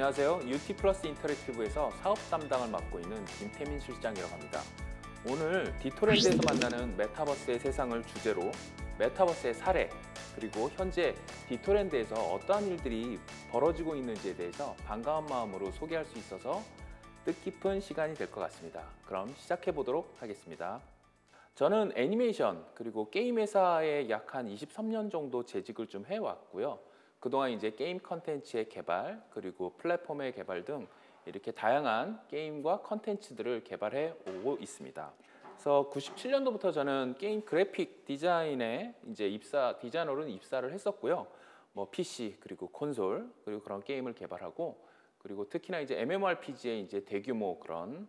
안녕하세요. UT 플러스 인터랙티브에서 사업 담당을 맡고 있는 김태민 실장이라고 합니다. 오늘 디토랜드에서 만나는 메타버스의 세상을 주제로 메타버스의 사례, 그리고 현재 디토랜드에서 어떠한 일들이 벌어지고 있는지에 대해서 반가운 마음으로 소개할 수 있어서 뜻깊은 시간이 될 것 같습니다. 그럼 시작해 보도록 하겠습니다. 저는 애니메이션 그리고 게임 회사에 약 한 23년 정도 재직을 좀 해왔고요. 그동안 이제 게임 컨텐츠의 개발 그리고 플랫폼의 개발 등 이렇게 다양한 게임과 컨텐츠들을 개발해 오고 있습니다. 그래서 97년도부터 저는 게임 그래픽 디자인에 이제 디자이너로 입사를 했었고요. 뭐 PC 그리고 콘솔 그리고 그런 게임을 개발하고, 그리고 특히나 이제 MMORPG의 이제 대규모 그런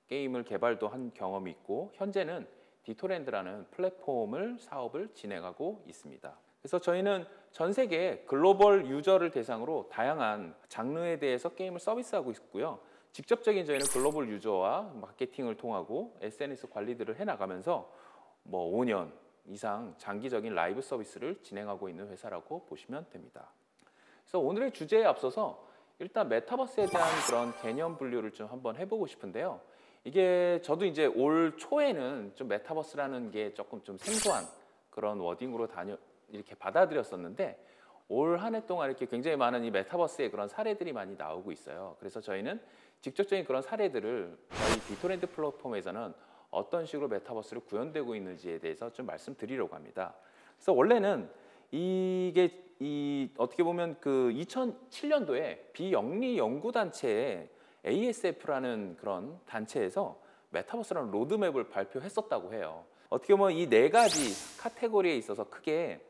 게임을 개발도 한 경험이 있고, 현재는 디토랜드라는 플랫폼을 사업을 진행하고 있습니다. 그래서 저희는 전 세계 글로벌 유저를 대상으로 다양한 장르에 대해서 게임을 서비스하고 있고요. 직접적인 저희는 글로벌 유저와 마케팅을 통하고 SNS 관리들을 해나가면서 뭐 5년 이상 장기적인 라이브 서비스를 진행하고 있는 회사라고 보시면 됩니다. 그래서 오늘의 주제에 앞서서 일단 메타버스에 대한 그런 개념 분류를 좀 한번 해보고 싶은데요. 이게 저도 이제 올 초에는 좀 메타버스라는 게 조금 좀 생소한 그런 워딩으로 이렇게 받아들였었는데, 올 한 해 동안 이렇게 굉장히 많은 이 메타버스의 그런 사례들이 많이 나오고 있어요. 그래서 저희는 직접적인 그런 사례들을 저희 디토랜드 플랫폼에서는 어떤 식으로 메타버스를 구현되고 있는지에 대해서 좀 말씀드리려고 합니다. 그래서 원래는 이게 어떻게 보면 그 2007년도에 비영리 연구단체의 ASF라는 그런 단체에서 메타버스라는 로드맵을 발표했었다고 해요. 어떻게 보면 이 네 가지 카테고리에 있어서 크게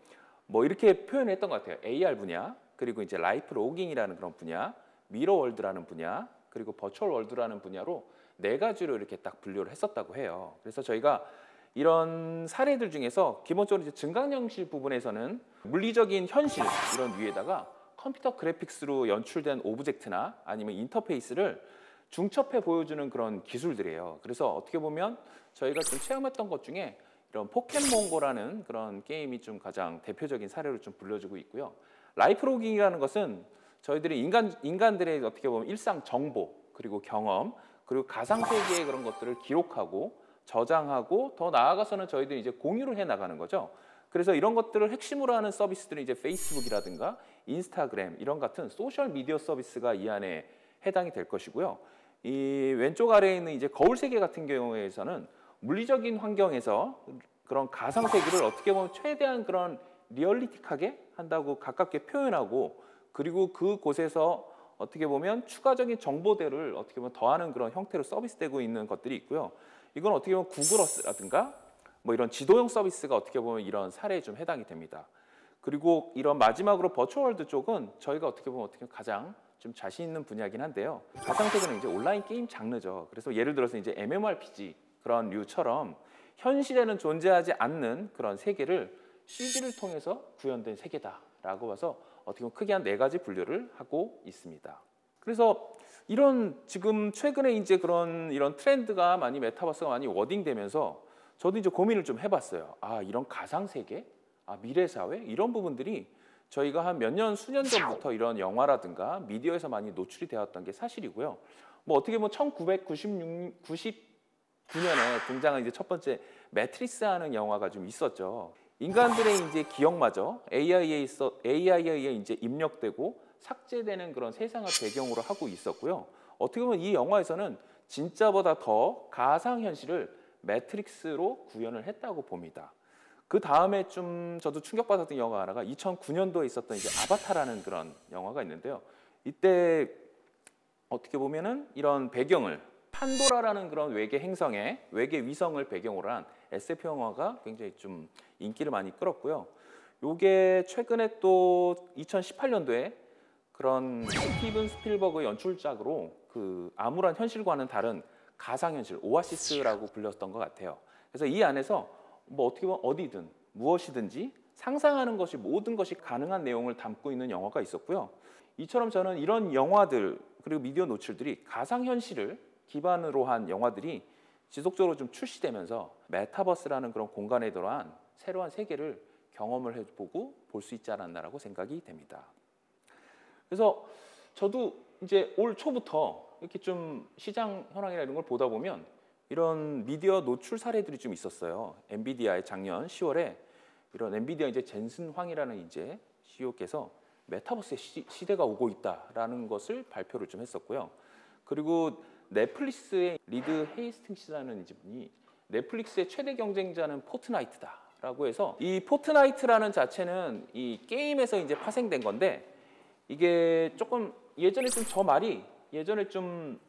뭐 이렇게 표현했던 것 같아요. AR 분야, 그리고 이제 라이프 로깅이라는 그런 분야, 미러 월드라는 분야, 그리고 버추얼 월드라는 분야로 네 가지로 이렇게 딱 분류를 했었다고 해요. 그래서 저희가 이런 사례들 중에서 기본적으로 이제 증강현실 부분에서는 물리적인 현실 이런 위에다가 컴퓨터 그래픽스로 연출된 오브젝트나 아니면 인터페이스를 중첩해 보여주는 그런 기술들이에요. 그래서 어떻게 보면 저희가 좀 체험했던 것 중에 이런 포켓몬고라는 그런 게임이 좀 가장 대표적인 사례로 좀 불려지고 있고요. 라이프 로깅이라는 것은 저희들이 인간들의 어떻게 보면 일상 정보 그리고 경험 그리고 가상 세계의 그런 것들을 기록하고 저장하고 더 나아가서는 저희들이 이제 공유를 해 나가는 거죠. 그래서 이런 것들을 핵심으로 하는 서비스들은 이제 페이스북이라든가 인스타그램 이런 같은 소셜 미디어 서비스가 이 안에 해당이 될 것이고요. 이 왼쪽 아래에 있는 이제 거울 세계 같은 경우에서는 물리적인 환경에서 그런 가상 세계를 어떻게 보면 최대한 그런 리얼리틱하게 한다고 가깝게 표현하고, 그리고 그곳에서 어떻게 보면 추가적인 정보들을 어떻게 보면 더하는 그런 형태로 서비스되고 있는 것들이 있고요. 이건 어떻게 보면 구글 어스라든가 뭐 이런 지도형 서비스가 어떻게 보면 이런 사례에 좀 해당이 됩니다. 그리고 이런 마지막으로 버추얼월드 쪽은 저희가 어떻게 보면 가장 좀 자신 있는 분야긴 한데요. 가상 세계는 이제 온라인 게임 장르죠. 그래서 예를 들어서 이제 MMORPG 그런 류처럼 현실에는 존재하지 않는 그런 세계를 CG를 통해서 구현된 세계다라고 봐서 어떻게 보면 크게 한 네 가지 분류를 하고 있습니다. 그래서 이런 지금 최근에 이제 이런 트렌드가 많이 메타버스가 많이 워딩되면서 저도 이제 고민을 좀 해봤어요. 아, 이런 가상 세계, 미래 사회 이런 부분들이 저희가 한 수년 전부터 이런 영화라든가 미디어에서 많이 노출이 되었던 게 사실이고요. 뭐 어떻게 보면 1999년에 등장한 이제 첫 번째 매트릭스라는 영화가 좀 있었죠. 인간들의 이제 기억마저 AI에 이제 입력되고 삭제되는 그런 세상을 배경으로 하고 있었고요. 어떻게 보면 이 영화에서는 진짜보다 더 가상 현실을 매트릭스로 구현을 했다고 봅니다. 그 다음에 좀 저도 충격받았던 영화 하나가 2009년도에 있었던 이제 아바타라는 그런 영화가 있는데요. 이때 어떻게 보면은 이런 배경을 판도라라는 그런 외계 위성을 배경으로 한 SF 영화가 굉장히 좀 인기를 많이 끌었고요. 요게 최근에 또 2018년도에 그런 스티븐 스필버그 연출작으로 그 암울한 현실과는 다른 가상현실 오아시스라고 불렸던 것 같아요. 그래서 이 안에서 뭐 어떻게 보면 어디든 무엇이든지 상상하는 것이 모든 것이 가능한 내용을 담고 있는 영화가 있었고요. 이처럼 저는 이런 영화들 그리고 미디어 노출들이 가상현실을 기반으로 한 영화들이 지속적으로 좀 출시되면서 메타버스라는 그런 공간에 들어간 새로운 세계를 경험을 해보고 볼 수 있지 않았나라고 생각이 됩니다. 그래서 저도 이제 올 초부터 이렇게 좀 시장 현황이나 이런 걸 보다 보면 이런 미디어 노출 사례들이 좀 있었어요. 엔비디아의 작년 10월에 이런 엔비디아 이제 젠슨 황이라는 이제 CEO께서 메타버스의 시대가 오고 있다라는 것을 발표를 좀 했었고요. 그리고 넷플릭스의 리드 헤이스팅스라는 이제 분이 넷플릭스의 최대 경쟁자는 포트나이트다라고 해서 이 포트나이트라는 자체는 이 게임에서 이제 파생된 건데 이게 조금 예전에 좀 저 말이 예전에 좀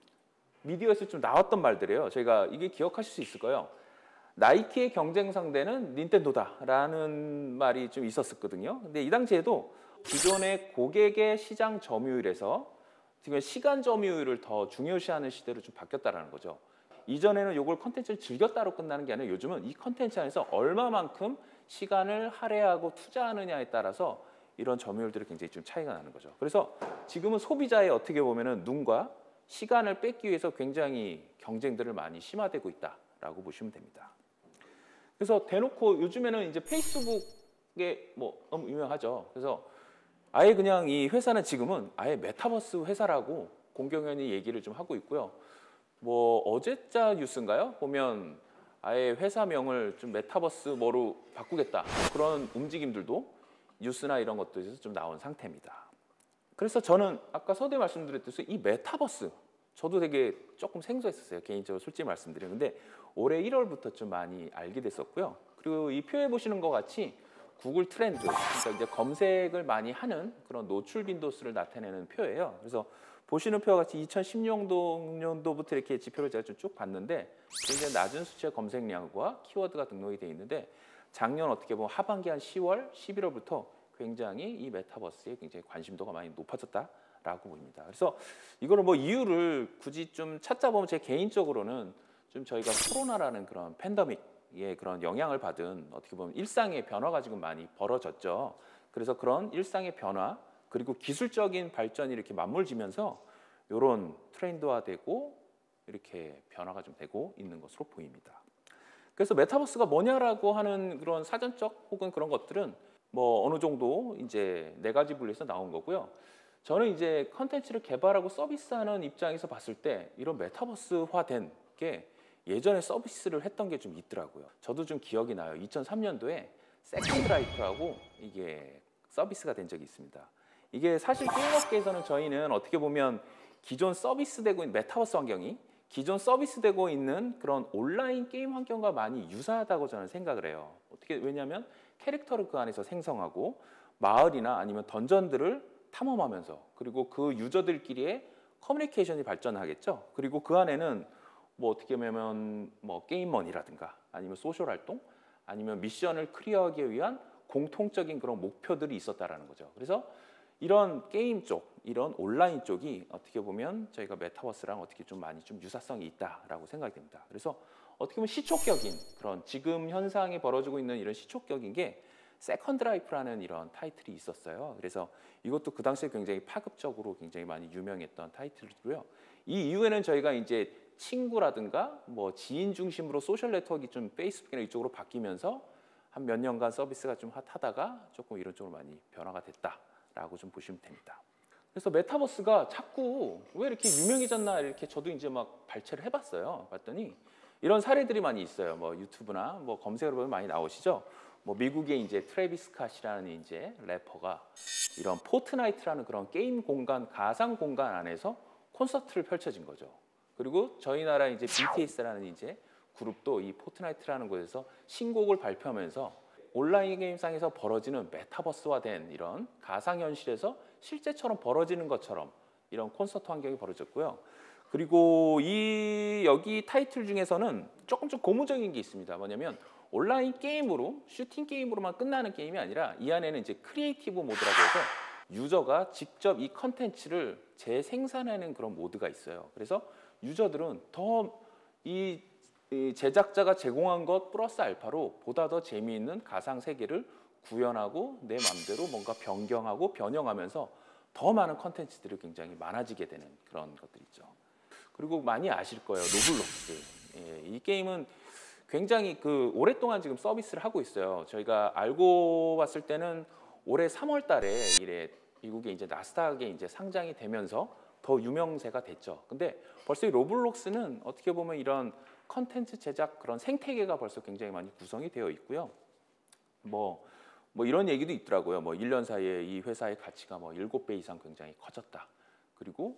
미디어에서 좀 나왔던 말들이에요. 저희가 이게 기억하실 수 있을 거예요. 나이키의 경쟁 상대는 닌텐도다라는 말이 좀 있었거든요. 근데 이 당시에도 기존의 고객의 시장 점유율에서 지금 시간 점유율을 더 중요시하는 시대로 좀 바뀌었다라는 거죠. 이전에는 이걸 컨텐츠를 즐겼다로 끝나는 게 아니라 요즘은 이 컨텐츠 안에서 얼마만큼 시간을 할애하고 투자하느냐에 따라서 이런 점유율들이 굉장히 좀 차이가 나는 거죠. 그래서 지금은 소비자의 어떻게 보면은 눈과 시간을 뺏기 위해서 굉장히 경쟁들을 많이 심화되고 있다라고 보시면 됩니다. 그래서 대놓고 요즘에는 이제 페이스북에 뭐 너무 유명하죠. 그래서 아예 그냥 이 회사는 지금은 아예 메타버스 회사라고 공경연히 얘기를 좀 하고 있고요. 뭐 어제자 뉴스인가요? 보면 아예 회사명을 좀 메타버스 뭐로 바꾸겠다 그런 움직임들도 뉴스나 이런 것들에서 좀 나온 상태입니다. 그래서 저는 아까 서두에 말씀드렸듯이 이 메타버스 저도 되게 조금 생소했었어요. 개인적으로 솔직히 말씀드리는데 올해 1월부터 좀 많이 알게 됐었고요. 그리고 이 표에 보시는 것 같이 구글 트렌드, 그러니까 이제 검색을 많이 하는 그런 노출 빈도수를 나타내는 표예요. 그래서 보시는 표와 같이 2010년도부터 이렇게 지표를 제가 좀 쭉 봤는데 굉장히 낮은 수치의 검색량과 키워드가 등록이 되어 있는데 작년 어떻게 보면 하반기 한 10월, 11월부터 굉장히 이 메타버스에 굉장히 관심도가 많이 높아졌다라고 보입니다. 그래서 이거를 뭐 이유를 굳이 좀 찾다 보면 제 개인적으로는 좀 저희가 코로나라는 그런 팬데믹의 그런 영향을 받은 어떻게 보면 일상의 변화가 지금 많이 벌어졌죠. 그래서 그런 일상의 변화 그리고 기술적인 발전이 이렇게 맞물지면서 이런 트렌드화되고 이렇게 변화가 좀 되고 있는 것으로 보입니다. 그래서 메타버스가 뭐냐라고 하는 그런 사전적 혹은 그런 것들은 뭐 어느 정도 이제 네 가지 분류에서 나온 거고요. 저는 이제 컨텐츠를 개발하고 서비스하는 입장에서 봤을 때 이런 메타버스화된 게 예전에 서비스를 했던 게 좀 있더라고요. 저도 좀 기억이 나요. 2003년도에 세컨드 라이프라고 이게 서비스가 된 적이 있습니다. 이게 사실 게임업계에서는 저희는 어떻게 보면 기존 서비스되고 있는 메타버스 환경이 기존 서비스되고 있는 그런 온라인 게임 환경과 많이 유사하다고 저는 생각을 해요. 어떻게 왜냐하면 캐릭터를 그 안에서 생성하고 마을이나 아니면 던전들을 탐험하면서 그리고 그 유저들끼리의 커뮤니케이션이 발전하겠죠. 그리고 그 안에는 뭐 어떻게 보면 뭐 게임머니라든가 아니면 소셜 활동 아니면 미션을 클리어하기 위한 공통적인 그런 목표들이 있었다라는 거죠. 그래서 이런 게임 쪽, 이런 온라인 쪽이 어떻게 보면 저희가 메타버스랑 어떻게 좀 많이 좀 유사성이 있다라고 생각이 됩니다. 그래서 어떻게 보면 시초격인 그런 지금 현상이 벌어지고 있는 이런 시초격인 게 세컨드 라이프라는 이런 타이틀이 있었어요. 그래서 이것도 그 당시에 굉장히 파급적으로 굉장히 많이 유명했던 타이틀이고요. 이 이후에는 저희가 이제 친구라든가 뭐 지인 중심으로 소셜 네트워크가 좀 페이스북이나 이쪽으로 바뀌면서 한 몇 년간 서비스가 좀 핫하다가 조금 이런 쪽으로 많이 변화가 됐다라고 좀 보시면 됩니다. 그래서 메타버스가 자꾸 왜 이렇게 유명해졌나 이렇게 저도 이제 막 발췌를 해봤어요. 봤더니 이런 사례들이 많이 있어요. 뭐 유튜브나 뭐 검색으로 보면 많이 나오시죠. 뭐 미국의 이제 트래비스 스캇이라는 이제 래퍼가 이런 포트나이트라는 그런 게임 공간, 가상 공간 안에서 콘서트를 펼쳐진 거죠. 그리고 저희 나라 이제 BTS라는 이제 그룹도 이 포트나이트라는 곳에서 신곡을 발표하면서 온라인 게임상에서 벌어지는 메타버스화된 이런 가상현실에서 실제처럼 벌어지는 것처럼 이런 콘서트 환경이 벌어졌고요. 그리고 이 여기 타이틀 중에서는 조금 좀 고무적인 게 있습니다. 뭐냐면 온라인 게임으로 슈팅 게임으로만 끝나는 게임이 아니라 이 안에는 이제 크리에이티브 모드라고 해서 유저가 직접 이 컨텐츠를 재생산하는 그런 모드가 있어요. 그래서 유저들은 더 이 제작자가 제공한 것 플러스 알파로 보다 더 재미있는 가상 세계를 구현하고 내 마음대로 뭔가 변경하고 변형하면서 더 많은 컨텐츠들이 굉장히 많아지게 되는 그런 것들이 있죠. 그리고 많이 아실 거예요. 로블록스. 예, 이 게임은 굉장히 그 오랫동안 지금 서비스를 하고 있어요. 저희가 알고 봤을 때는 올해 3월 달에 이래 미국의 이제 나스닥에 이제 상장이 되면서 더 유명세가 됐죠. 근데 벌써 이 로블록스는 어떻게 보면 이런 컨텐츠 제작 그런 생태계가 벌써 굉장히 많이 구성이 되어 있고요. 뭐 이런 얘기도 있더라고요. 뭐 1년 사이에 이 회사의 가치가 뭐 7배 이상 굉장히 커졌다. 그리고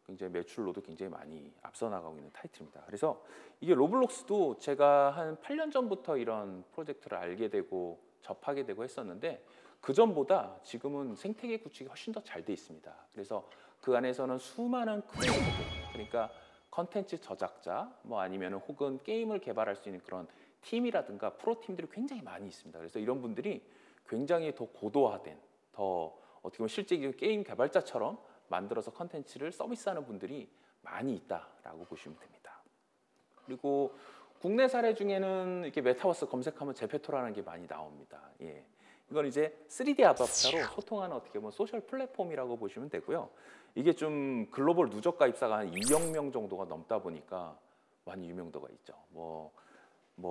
굉장히 매출로도 굉장히 많이 앞서 나가고 있는 타이틀입니다. 그래서 이게 로블록스도 제가 한 8년 전부터 이런 프로젝트를 알게 되고 접하게 되고 했었는데 그 전보다 지금은 생태계 구축이 훨씬 더 잘 돼 있습니다. 그래서 그 안에서는 수많은 크리에이터들, 그러니까 컨텐츠 저작자, 뭐 아니면 혹은 게임을 개발할 수 있는 그런 팀이라든가 프로팀들이 굉장히 많이 있습니다. 그래서 이런 분들이 굉장히 더 고도화된, 더 어떻게 보면 실제 게임 개발자처럼 만들어서 컨텐츠를 서비스하는 분들이 많이 있다라고 보시면 됩니다. 그리고 국내 사례 중에는 이렇게 메타버스 검색하면 제페토라는 게 많이 나옵니다. 예. 이건 이제 3D 아바타로 소통하는 어떻게 보면 소셜 플랫폼이라고 보시면 되고요. 이게 좀 글로벌 누적 가입자가 한 2억 명 정도가 넘다 보니까 많이 유명도가 있죠. 뭐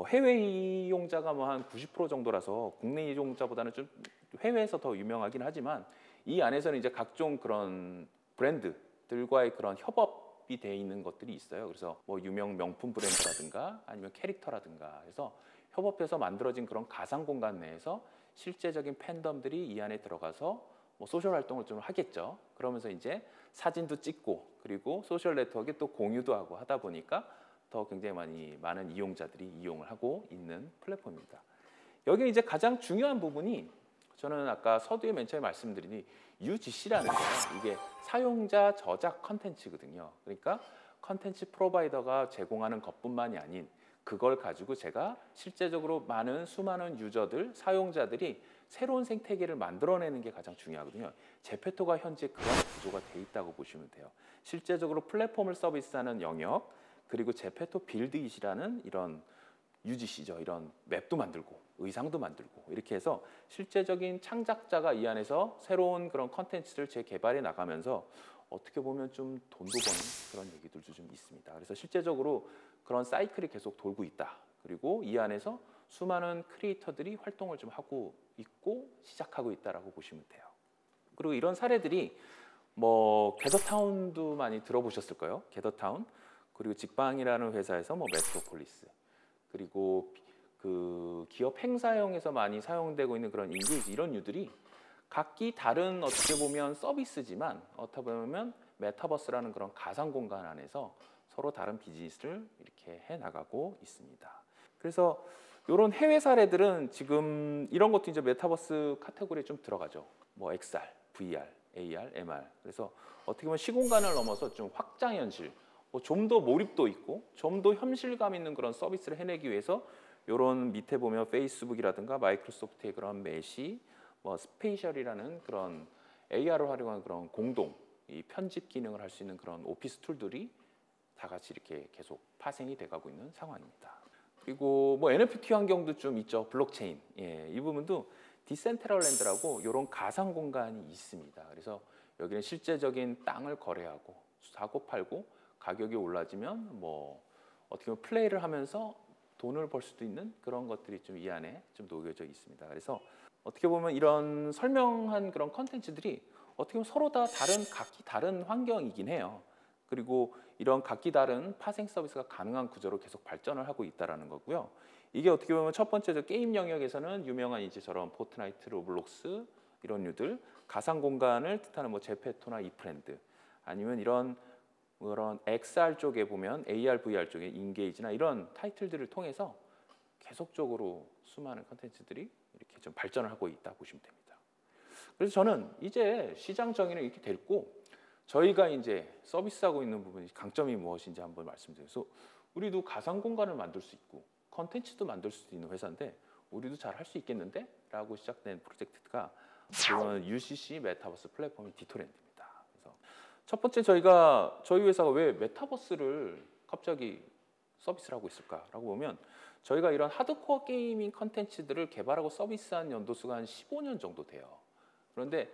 해외 이용자가 뭐 한 90% 정도라서 국내 이용자보다는 좀 해외에서 더 유명하긴 하지만 이 안에서는 이제 각종 그런 브랜드들과의 그런 협업이 돼 있는 것들이 있어요. 그래서 뭐 유명 명품 브랜드라든가 아니면 캐릭터라든가 해서 협업해서 만들어진 그런 가상 공간 내에서 실제적인 팬덤들이 이 안에 들어가서 뭐 소셜 활동을 좀 하겠죠. 그러면서 이제 사진도 찍고 그리고 소셜 네트워크에 또 공유도 하고 하다 보니까 더 굉장히 많은 이용자들이 이용을 하고 있는 플랫폼입니다. 여기 이제 가장 중요한 부분이 저는 아까 서두에 맨 처음에 말씀드린 UGC라는 거예요. 이게 사용자 저작 컨텐츠거든요. 그러니까 컨텐츠 프로바이더가 제공하는 것뿐만이 아닌 그걸 가지고 제가 실제적으로 수많은 유저들, 사용자들이 새로운 생태계를 만들어내는 게 가장 중요하거든요. 제페토가 현재 그런 구조가 돼 있다고 보시면 돼요. 실제적으로 플랫폼을 서비스하는 영역, 그리고 제페토 빌드잇이라는 이런 UGC죠. 이런 맵도 만들고 의상도 만들고 이렇게 해서 실제적인 창작자가 이 안에서 새로운 그런 컨텐츠를 재개발해 나가면서 어떻게 보면 좀 돈도 버는 그런 얘기들도 좀 있습니다. 그래서 실제적으로 그런 사이클이 계속 돌고 있다. 그리고 이 안에서 수많은 크리에이터들이 활동을 좀 하고 있고 시작하고 있다라고 보시면 돼요. 그리고 이런 사례들이 뭐 게더타운도 많이 들어보셨을 거예요. 게더타운. 그리고 직방이라는 회사에서 뭐 메트로폴리스. 그리고 그 기업 행사용에서 많이 사용되고 있는 그런 인게이지 이런 류들이 각기 다른 어떻게 보면 서비스지만 어떻게 보면 메타버스라는 그런 가상 공간 안에서 서로 다른 비즈니스를 이렇게 해 나가고 있습니다. 그래서 이런 해외 사례들은 지금 이런 것도 이제 메타버스 카테고리에 좀 들어가죠. 뭐 XR, VR, AR, MR. 그래서 어떻게 보면 시공간을 넘어서 좀 확장 현실, 좀 더 몰입도 있고 좀 더 현실감 있는 그런 서비스를 해내기 위해서 이런 밑에 보면 페이스북이라든가 마이크로소프트의 그런 메시, 뭐 스페이셜이라는 그런 AR을 활용한 그런 공동 이 편집 기능을 할 수 있는 그런 오피스 툴들이 다 같이 이렇게 계속 파생이 돼가고 있는 상황입니다. 그리고 뭐 NFT 환경도 좀 있죠. 블록체인. 예, 이 부분도 디센트럴랜드라고 이런 가상 공간이 있습니다. 그래서 여기는 실제적인 땅을 거래하고 사고 팔고 가격이 올라지면 뭐 어떻게 보면 플레이를 하면서 돈을 벌 수도 있는 그런 것들이 좀 이 안에 좀 녹여져 있습니다. 그래서 어떻게 보면 이런 설명한 그런 컨텐츠들이 어떻게 보면 서로 다 각기 다른 환경이긴 해요. 그리고 이런 각기 다른 파생 서비스가 가능한 구조로 계속 발전을 하고 있다는 거고요. 이게 어떻게 보면 첫 번째 게임 영역에서는 유명한 이제 저런 포트나이트, 로블록스 이런 류들 가상 공간을 뜻하는 뭐 제페토나 이프랜드 아니면 이런 그런 XR 쪽에 보면 AR, VR 쪽에 인게이지나 이런 타이틀들을 통해서 계속적으로 수많은 컨텐츠들이 이렇게 좀 발전을 하고 있다 보시면 됩니다. 그래서 저는 이제 시장 정의는 이렇게 됐고 저희가 이제 서비스하고 있는 부분이 강점이 무엇인지 한번 말씀드려서 우리도 가상 공간을 만들 수 있고 컨텐츠도 만들 수 있는 회사인데 우리도 잘 할 수 있겠는데? 라고 시작된 프로젝트가 지금 UCC 메타버스 플랫폼이 디토랜드입니다. 그래서 첫 번째 저희 회사가 왜 메타버스를 갑자기 서비스를 하고 있을까라고 보면 저희가 이런 하드코어 게이밍 컨텐츠들을 개발하고 서비스한 연도수가 한 15년 정도 돼요. 그런데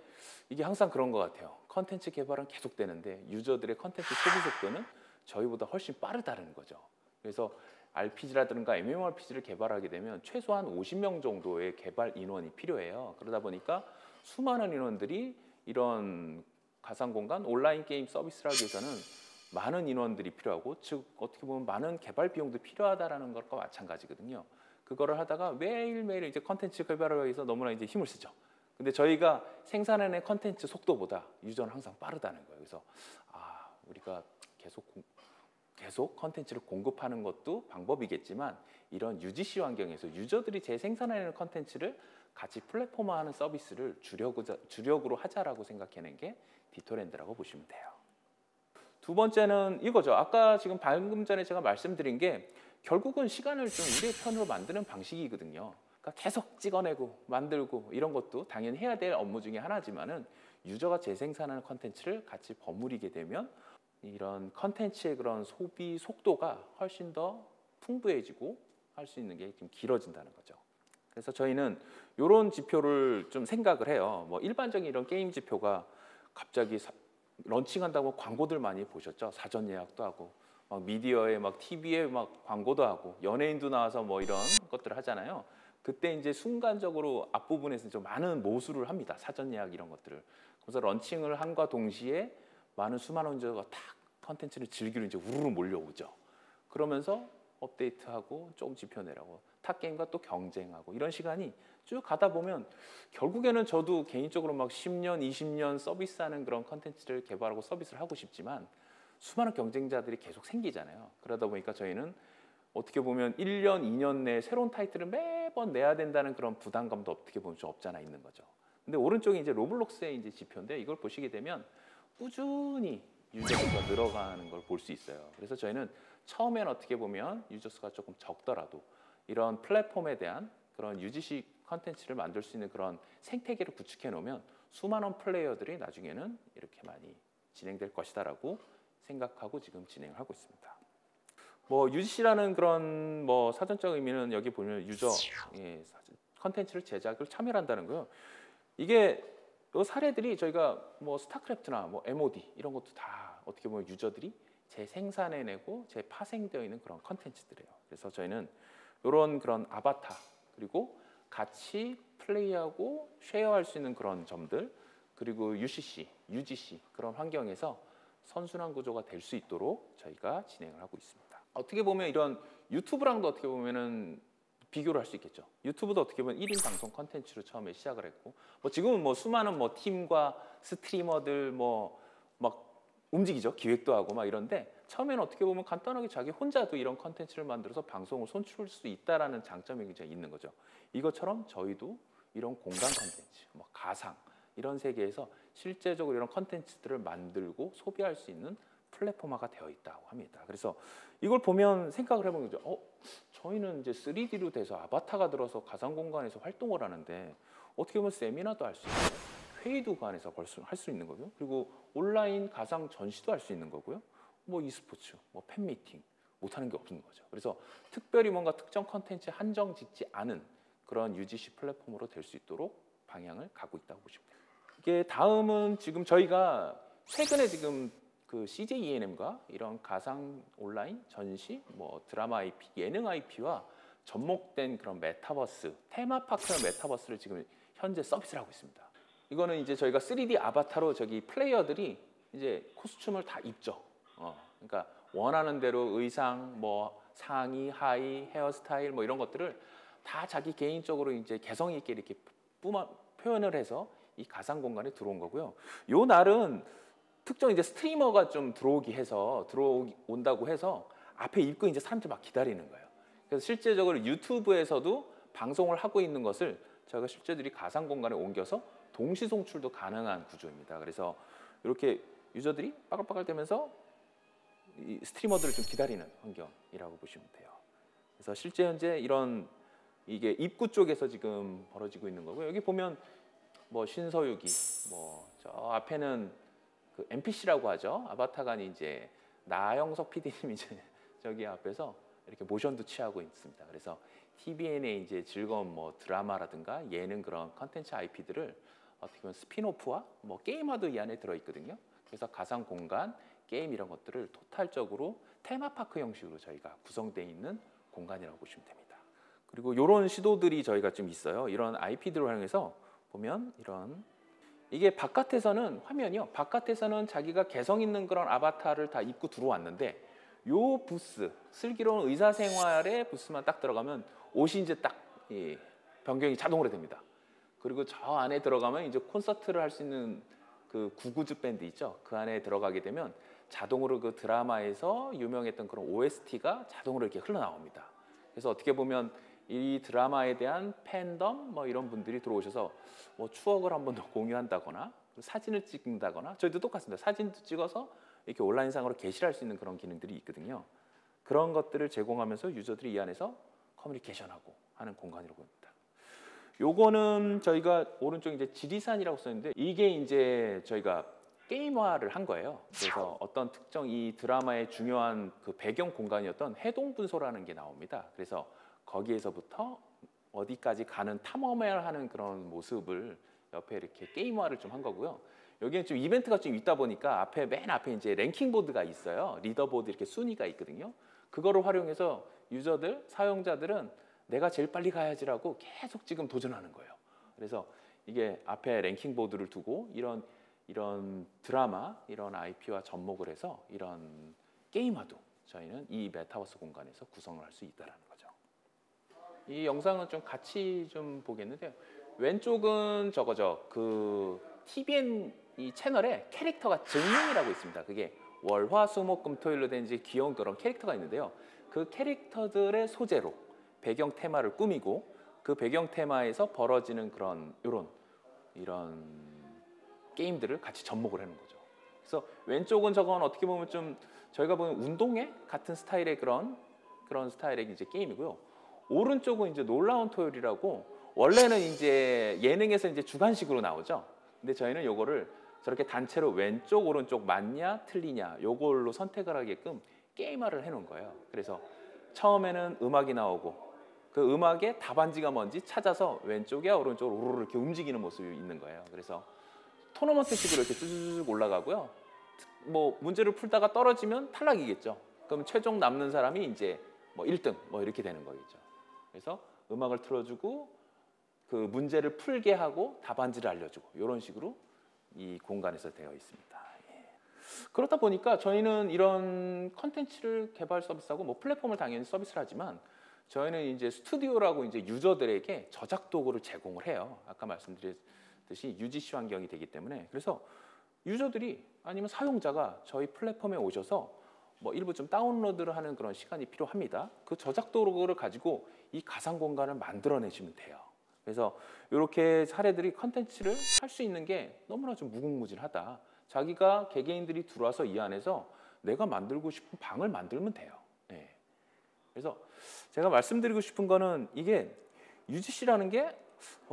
이게 항상 그런 것 같아요. 컨텐츠 개발은 계속되는데 유저들의 컨텐츠 소비 속도는 저희보다 훨씬 빠르다는 거죠. 그래서 RPG라든가 MMORPG를 개발하게 되면 최소한 50명 정도의 개발 인원이 필요해요. 그러다 보니까 수많은 인원들이 이런 가상 공간 온라인 게임 서비스를 하기 위해서는 많은 인원들이 필요하고, 즉 어떻게 보면 많은 개발 비용도 필요하다라는 것과 마찬가지거든요. 그거를 하다가 매일매일 이제 컨텐츠 개발을 위해서 너무나 이제 힘을 쓰죠. 근데 저희가 생산하는 컨텐츠 속도보다 유저는 항상 빠르다는 거예요. 그래서 우리가 계속 컨텐츠를 공급하는 것도 방법이겠지만, 이런 UGC 환경에서 유저들이 재생산하는 컨텐츠를 같이 플랫폼화하는 서비스를 주력으로 하자라고 생각해낸 게 디토랜드라고 보시면 돼요. 두 번째는 이거죠. 아까 지금 방금 전에 제가 말씀드린 게 결국은 시간을 좀 우리의 편으로 만드는 방식이거든요. 그러니까 계속 찍어내고 만들고 이런 것도 당연히 해야 될 업무 중에 하나지만은, 유저가 재생산하는 컨텐츠를 같이 버무리게 되면 이런 컨텐츠의 그런 소비 속도가 훨씬 더 풍부해지고 할 수 있는 게 좀 길어진다는 거죠. 그래서 저희는 이런 지표를 좀 생각을 해요. 뭐 일반적인 이런 게임 지표가 갑자기 런칭한다고 광고들 많이 보셨죠? 사전 예약도 하고, 막 미디어에 막 TV에 막 광고도 하고, 연예인도 나와서 뭐 이런 것들을 하잖아요. 그때 이제 순간적으로 앞부분에서 좀 많은 모수를 합니다. 사전 예약 이런 것들을. 그래서 런칭을 한과 동시에 많은 수많은 유저가 탁 컨텐츠를 즐기러 이제 우르르 몰려오죠. 그러면서 업데이트하고 조금 지표 내라고 탑 게임과 또 경쟁하고, 이런 시간이 쭉 가다 보면 결국에는 저도 개인적으로 막 10년, 20년 서비스하는 그런 컨텐츠를 개발하고 서비스를 하고 싶지만 수많은 경쟁자들이 계속 생기잖아요. 그러다 보니까 저희는 어떻게 보면 1년, 2년 내에 새로운 타이틀을 매번 내야 된다는 그런 부담감도 어떻게 보면 좀 없지 않아 있는 거죠. 근데 오른쪽이 이제 로블록스의 이제 지표인데, 이걸 보시게 되면 꾸준히 유저 수가 늘어가는 걸 볼 수 있어요. 그래서 저희는 처음엔 어떻게 보면 유저 수가 조금 적더라도 이런 플랫폼에 대한 그런 UGC 컨텐츠를 만들 수 있는 그런 생태계를 구축해 놓으면 수많은 플레이어들이 나중에는 이렇게 많이 진행될 것이다라고 생각하고 지금 진행을 하고 있습니다. 뭐 UGC라는 그런 뭐 사전적 의미는 여기 보면 유저 컨텐츠를 제작을 참여한다는 거예요. 이게 이 사례들이 저희가 뭐 스타크래프트나 뭐 MOD 이런 것도 다 어떻게 보면 유저들이 재생산해내고 재파생되어 있는 그런 컨텐츠들이에요. 그래서 저희는 이런 그런 아바타, 그리고 같이 플레이하고 쉐어할 수 있는 그런 점들, 그리고 UCC, UGC 그런 환경에서 선순환 구조가 될 수 있도록 저희가 진행을 하고 있습니다. 어떻게 보면 이런 유튜브랑도 어떻게 보면은 비교를 할 수 있겠죠. 유튜브도 어떻게 보면 1인 방송 컨텐츠로 처음에 시작을 했고, 뭐 지금은 뭐 수많은 뭐 팀과 스트리머들 뭐 막 움직이죠. 기획도 하고 막 이런데, 처음에는 어떻게 보면 간단하게 자기 혼자도 이런 컨텐츠를 만들어서 방송을 송출할 수 있다라는 장점이 굉장히 있는 거죠. 이것처럼 저희도 이런 공간 컨텐츠, 뭐 가상 이런 세계에서 실제적으로 이런 컨텐츠들을 만들고 소비할 수 있는 플랫폼화가 되어 있다고 합니다. 그래서 이걸 보면 생각을 해보는 거죠. 저희는 이제 3D로 돼서 아바타가 들어서 가상 공간에서 활동을 하는데 어떻게 보면 세미나도 할 수 있고, 회의도 그 안에서 벌써 할 수 있는 거고요. 그리고 온라인 가상 전시도 할 수 있는 거고요. 뭐 e스포츠, 뭐 팬미팅 못하는 게 없는 거죠. 그래서 특별히 뭔가 특정 컨텐츠에 한정 짓지 않은 그런 UGC 플랫폼으로 될 수 있도록 방향을 가고 있다고 보시면 돼요. 이게 다음은 지금 저희가 최근에 지금 그 CJ ENM과 이런 가상 온라인 전시, 뭐 드라마 IP, 예능 IP와 접목된 그런 메타버스, 테마파크형 메타버스를 지금 현재 서비스를 하고 있습니다. 이거는 이제 저희가 3D 아바타로 저기 플레이어들이 이제 코스튬을 다 입죠. 그러니까 원하는 대로 의상, 뭐 상의, 하의, 헤어스타일 뭐 이런 것들을 다 자기 개인적으로 이제 개성 있게 이렇게 표현을 해서 이 가상 공간에 들어온 거고요. 요 날은 특정 이제 스트리머가 좀 들어온다고 해서 앞에 입고 이제 사람들 막 기다리는 거예요. 그래서 실제적으로 유튜브에서도 방송을 하고 있는 것을 저희가 실제들이 가상 공간에 옮겨서 동시 송출도 가능한 구조입니다. 그래서 이렇게 유저들이 빠글빠글대면서 이 스트리머들을 좀 기다리는 환경이라고 보시면 돼요. 그래서 실제 현재 이런 이게 입구 쪽에서 지금 벌어지고 있는 거고요. 여기 보면 뭐 신서유기, 뭐 저 앞에는 그 NPC라고 하죠. 아바타가 이제 나영석 PD님이 이제 저기 앞에서 이렇게 모션도 취하고 있습니다. 그래서 TVN의 이제 즐거운 뭐 드라마라든가 예능 그런 컨텐츠 IP들을 어떻게 보면 스피노프와 뭐 게임화도 이 안에 들어 있거든요. 그래서 가상 공간, 게임 이런 것들을 토탈적으로 테마파크 형식으로 저희가 구성되어 있는 공간이라고 보시면 됩니다. 그리고 이런 시도들이 저희가 좀 있어요. 이런 IP들을 활용해서 보면 이런 이게 바깥에서는 화면이요. 바깥에서는 자기가 개성 있는 그런 아바타를 다 입고 들어왔는데 요 부스, 슬기로운 의사생활의 부스만 딱 들어가면 옷이 이제 딱 변경이 자동으로 됩니다. 그리고 저 안에 들어가면 이제 콘서트를 할 수 있는 그 구구즈 밴드 있죠. 그 안에 들어가게 되면 자동으로 그 드라마에서 유명했던 그런 OST가 자동으로 이렇게 흘러나옵니다. 그래서 어떻게 보면 이 드라마에 대한 팬덤 뭐 이런 분들이 들어오셔서 뭐 추억을 한번 더 공유한다거나 사진을 찍는다거나 저희도 똑같습니다. 사진도 찍어서 이렇게 온라인상으로 게시를 할 수 있는 그런 기능들이 있거든요. 그런 것들을 제공하면서 유저들이 이 안에서 커뮤니케이션하고 하는 공간이라고 봅니다. 요거는 저희가 오른쪽 이제 지리산이라고 썼는데 이게 이제 저희가 게임화를 한 거예요. 그래서 어떤 특정 이 드라마의 중요한 그 배경 공간이었던 해동분소라는 게 나옵니다. 그래서 거기에서부터 어디까지 가는 탐험을 하는 그런 모습을 옆에 이렇게 게임화를 좀 한 거고요. 여기는 좀 이벤트가 좀 있다 보니까 앞에 맨 앞에 이제 랭킹 보드가 있어요. 리더보드 이렇게 순위가 있거든요. 그거를 활용해서 유저들, 사용자들은 내가 제일 빨리 가야지라고 계속 지금 도전하는 거예요. 그래서 이게 앞에 랭킹 보드를 두고 이런 드라마, 이런 IP와 접목을 해서 이런 게임화도 저희는 이 메타버스 공간에서 구성을 할 수 있다는 거죠. 이 영상은 좀 같이 좀 보겠는데요. 왼쪽은 저거죠. 그 TVN 이 채널에 캐릭터가 증명이라고 있습니다. 그게 월화수목금토일로 된 이제 귀여운 그런 캐릭터가 있는데요. 그 캐릭터들의 소재로 배경 테마를 꾸미고 그 배경 테마에서 벌어지는 그런 이런 게임들을 같이 접목을 하는 거죠. 그래서 왼쪽은 저건 어떻게 보면 좀 저희가 보는 운동회 같은 스타일의 그런 스타일의 이제 게임이고요. 오른쪽은 이제 놀라운 토요일이라고 원래는 이제 예능에서 이제 주간식으로 나오죠. 근데 저희는 요거를 저렇게 단체로 왼쪽 오른쪽 맞냐 틀리냐 요걸로 선택을 하게끔 게임화를 해놓은 거예요. 그래서 처음에는 음악이 나오고 그 음악의 답안지가 뭔지 찾아서 왼쪽이야 오른쪽으로 우르르 이렇게 움직이는 모습이 있는 거예요. 그래서 토너먼트식으로 이렇게 쭉 올라가고요. 뭐 문제를 풀다가 떨어지면 탈락이겠죠. 그럼 최종 남는 사람이 이제 뭐 1등 뭐 이렇게 되는 거겠죠. 그래서 음악을 틀어주고 그 문제를 풀게 하고 답안지를 알려주고 이런 식으로 이 공간에서 되어 있습니다. 예. 그렇다 보니까 저희는 이런 컨텐츠를 개발 서비스하고 뭐 플랫폼을 당연히 서비스를 하지만 저희는 이제 스튜디오라고 이제 유저들에게 저작 도구를 제공을 해요. 아까 말씀드렸듯이 UGC 환경이 되기 때문에 그래서 유저들이 아니면 사용자가 저희 플랫폼에 오셔서 뭐 일부 좀 다운로드를 하는 그런 시간이 필요합니다. 그 저작 도구를 가지고 이 가상 공간을 만들어내시면 돼요. 그래서 이렇게 사례들이 컨텐츠를 할 수 있는 게 너무나 좀 무궁무진하다. 자기가 개개인들이 들어와서 이 안에서 내가 만들고 싶은 방을 만들면 돼요. 네. 그래서 제가 말씀드리고 싶은 거는 이게 UGC라는 게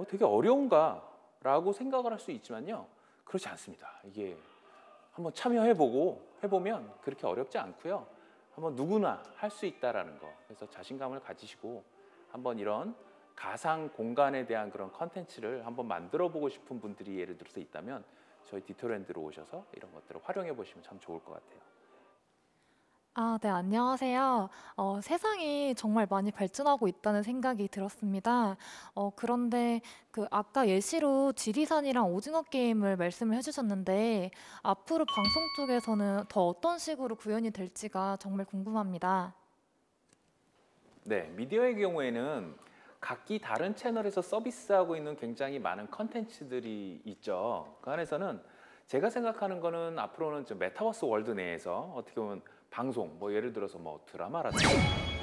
되게 어려운가라고 생각을 할 수 있지만요. 그렇지 않습니다. 이게 한번 해보면 그렇게 어렵지 않고요. 한번 누구나 할 수 있다라는 거. 그래서 자신감을 가지시고 한번 이런 가상 공간에 대한 그런 컨텐츠를 한번 만들어 보고 싶은 분들이 예를 들어서 있다면 저희 디토랜드로 오셔서 이런 것들을 활용해 보시면 참 좋을 것 같아요. 아, 네, 안녕하세요. 세상이 정말 많이 발전하고 있다는 생각이 들었습니다. 그런데 그 아까 예시로 지리산이랑 오징어 게임을 말씀을 해주셨는데 앞으로 방송 쪽에서는 더 어떤 식으로 구현이 될지가 정말 궁금합니다. 네, 미디어의 경우에는 각기 다른 채널에서 서비스하고 있는 굉장히 많은 컨텐츠들이 있죠. 그 안에서는 제가 생각하는 거는 앞으로는 좀 메타버스 월드 내에서 어떻게 보면 방송, 뭐 예를 들어서 뭐 드라마라든가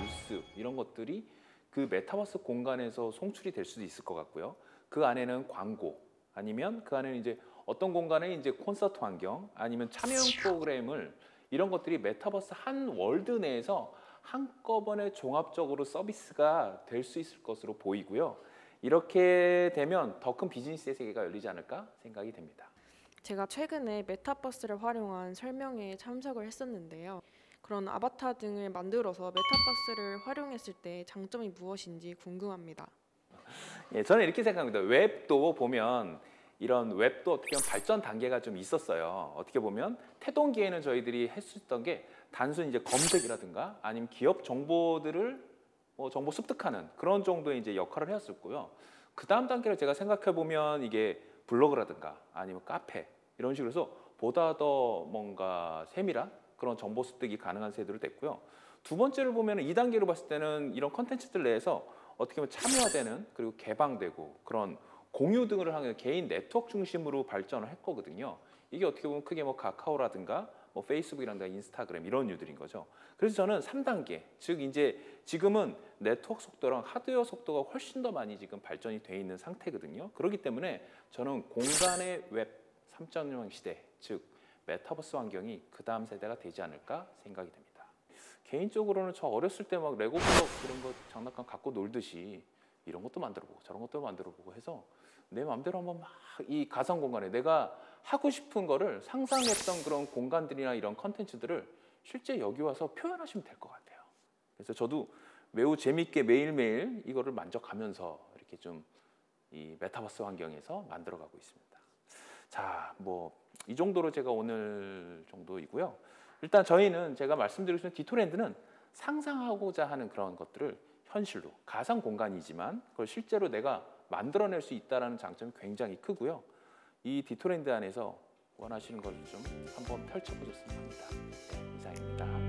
뉴스 이런 것들이 그 메타버스 공간에서 송출이 될 수도 있을 것 같고요. 그 안에는 광고 아니면 그 안에는 이제 어떤 공간에 이제 콘서트 환경 아니면 참여형 프로그램을 이런 것들이 메타버스 한 월드 내에서 한꺼번에 종합적으로 서비스가 될 수 있을 것으로 보이고요. 이렇게 되면 더 큰 비즈니스의 세계가 열리지 않을까 생각이 됩니다. 제가 최근에 메타버스를 활용한 설명회에 참석을 했었는데요. 그런 아바타 등을 만들어서 메타버스를 활용했을 때 장점이 무엇인지 궁금합니다. 예, 저는 이렇게 생각합니다. 웹도 보면 이런 웹도 어떻게 보면 발전 단계가 좀 있었어요. 어떻게 보면 태동기에는 저희들이 했었던 게 단순히 이제 검색이라든가 아니면 기업 정보들을 정보 습득하는 그런 정도의 이제 역할을 했었고요. 그 다음 단계를 제가 생각해 보면 이게 블로그라든가 아니면 카페 이런 식으로 해서 보다 더 뭔가 세밀한 그런 정보 습득이 가능한 세대로 됐고요. 두 번째를 보면 2단계로 봤을 때는 이런 컨텐츠들 내에서 어떻게 보면 참여되는 그리고 개방되고 그런 공유 등을 하는 개인 네트워크 중심으로 발전을 했거든요. 이게 어떻게 보면 크게 뭐 카카오라든가 뭐 페이스북이라든가 인스타그램 이런 류들인 거죠. 그래서 저는 3단계, 즉 이제 지금은 네트워크 속도랑 하드웨어 속도가 훨씬 더 많이 지금 발전이 돼 있는 상태거든요. 그렇기 때문에 저는 공간의 웹 3.0 시대, 즉 메타버스 환경이 그 다음 세대가 되지 않을까 생각이 됩니다. 개인적으로는 저 어렸을 때 막 레고 블록 이런 거 장난감 갖고 놀듯이 이런 것도 만들어보고 저런 것도 만들어보고 해서 내 마음대로 한번 막 이 가상 공간에 내가 하고 싶은 거를 상상했던 그런 공간들이나 이런 컨텐츠들을 실제 여기 와서 표현하시면 될 것 같아요. 그래서 저도 매우 재밌게 매일매일 이거를 만족하면서 이렇게 좀 이 메타버스 환경에서 만들어가고 있습니다. 자, 뭐 이 정도로 제가 오늘 정도이고요. 일단 저희는 제가 말씀드리고 싶은 디토랜드는 상상하고자 하는 그런 것들을 현실로 가상 공간이지만 그걸 실제로 내가 만들어낼 수 있다는 장점이 굉장히 크고요. 이 디토랜드 안에서 원하시는 걸 좀 한번 펼쳐보셨으면 합니다. 네, 이상입니다.